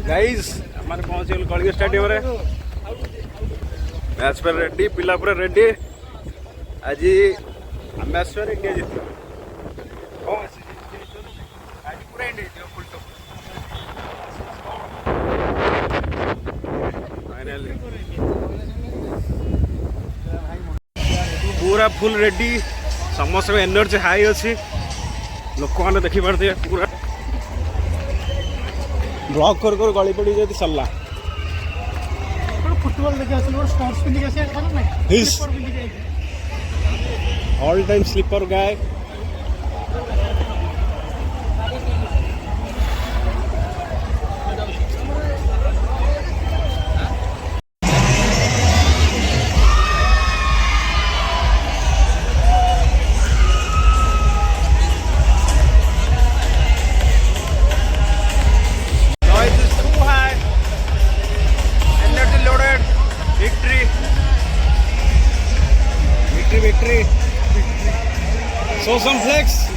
Guys हमारे पहुंच गए कलिंग स्टेडियम रे मैच पर रेडी पिला पूरा रेडी आज मैच पर इंडिया जीत आज पूरा इंडिया जीत फुल टॉप फाइनली पूरा फुल रेडी समस्त एनर्जी हाई अच्छी लोक मैंने देखी पारे पूरा ब्लॉक कर गली पड़ी जाती सरला फुटबॉल देखा स्पोर्ट्स पिंधि ऑल टाइम स्लीपर गाय victory. Show some flex.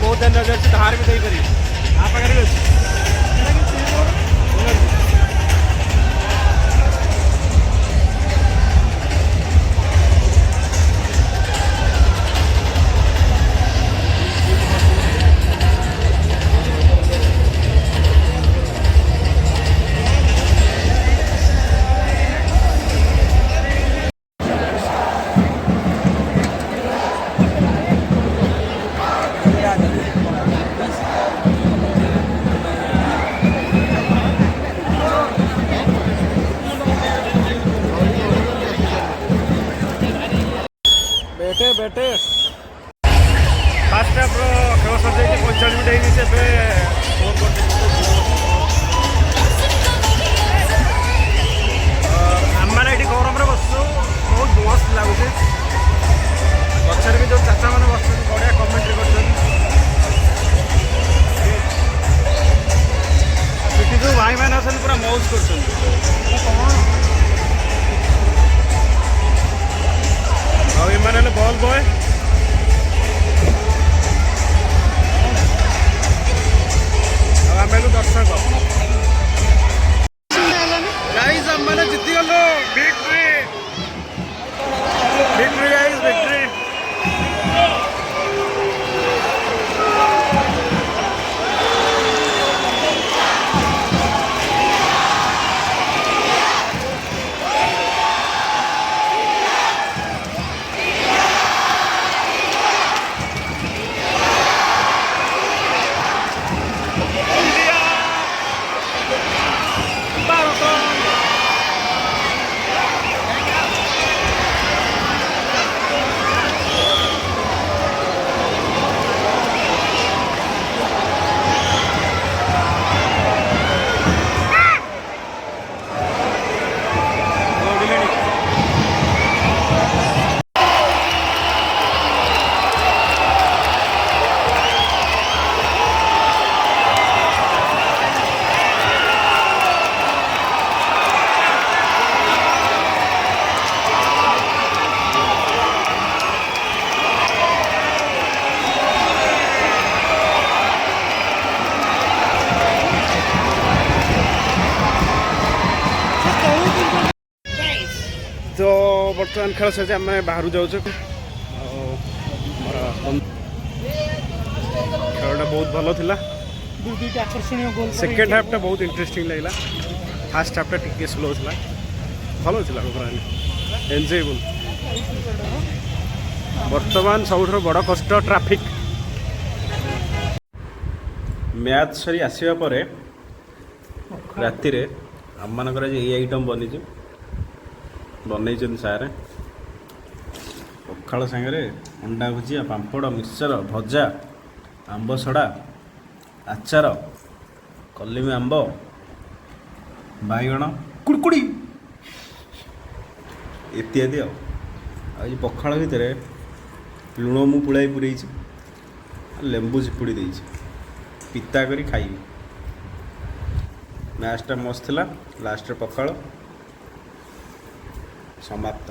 बहुत एनर्जी अच्छी धार भी दे करी आप अगर बेटे बेटे फास्ट हाफ खेल सर 45 मिनट आमने ये गरम बसु बहुत मस्त लगुच पचर भी जो चाचा मैंने बस बढ़िया कमेंट्री कर जो भाई मैंने अच्छे पूरा मौज कर बॉल बॉय आम दर्शक गाइस मैंने जीती गलो विक्ट्री विक्ट्री गाइस विक्ट्री तो बर्तमान खेल सर आम बाहर जाऊँ खेलटा बहुत भल था सेकेंड हाफ टा बहुत इंटरेस्टिंग लगला फास्ट हाफ टा टिके स्लो था ଭଲ ଥିଲା ଓଭରାଲି ଏନ୍ଜୟେବୁଲ୍। ବର୍ତ୍ତମାନ ସବୁଠାରୁ ବଡ଼ କଷ୍ଟ ଟ୍ରାଫିକ୍। ମ୍ୟାଚ୍ ସରି ଆସିବା ପରେ ରାତିରେ ଆମମାନଙ୍କର ଆଜି ଏଇ ଆଇଟମ୍ ବନେଇଛନ୍ତି ସାର୍। ପଖାଳ ସାଙ୍ଗରେ ଅଣ୍ଡା ଭୁଜିଆ, ପାମ୍ପଡ଼, ମିକ୍ସଚର, ଭଜା, ଆମ୍ବ ସଡ଼ା, ଆଚାର, କଲିମି ଆମ୍ବ, ବାଇଗଣ କୁଡ଼କୁଡ଼ି ଇତ୍ୟାଦି। ଆଉ ଏଇ ପଖାଳ ଭିତରେ ଲୁଣ ମୁଁ ପୁଳାଇ ପୁରେଇଛି, ଲେମ୍ବୁ ଚିପୁଡ଼ି ଦେଇଛି, ପିତା କରି ଖାଇବି। ମ୍ୟାଚ୍ଟା ମସ୍ତ ଥିଲା। ଲାଷ୍ଟରେ ପଖାଳ ସମାପ୍ତ।